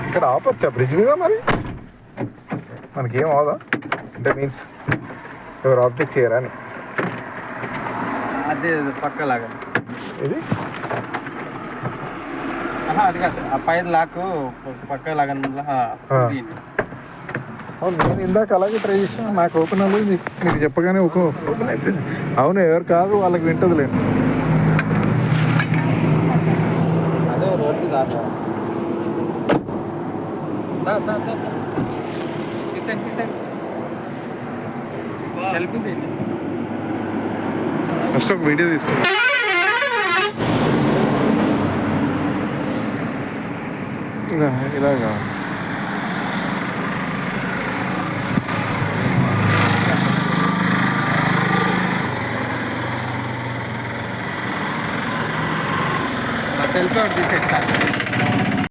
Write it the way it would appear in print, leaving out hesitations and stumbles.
ఇక్కడ ఆపొచ్చా బ్రిడ్జ్ మీద మరి మనకేం అవదా అంటే మీన్స్ ఎవరు ఆబ్జెక్ట్ చేయరా అని అదే పక్కలాగా ఇది అది కాదు ఆ పైన లాక్ పక్క లాగా అవును నేను ఇందాక అలాగే ట్రై చేసాను నాకు ఓపెన్ అవ్వలేదు నీకు చెప్పగానే ఓపెన్ అయిపోయింది అవును ఎవరు కాదు వాళ్ళకి వింటదిలేండి అదే రోడ్డు దాకా సెల్ఫీ తీయండి ఫస్ట్ ఒక వీడియో తీసుకున్నాను ఇలాగా సెల్ఫీ ఒకటి తీసేస్తాను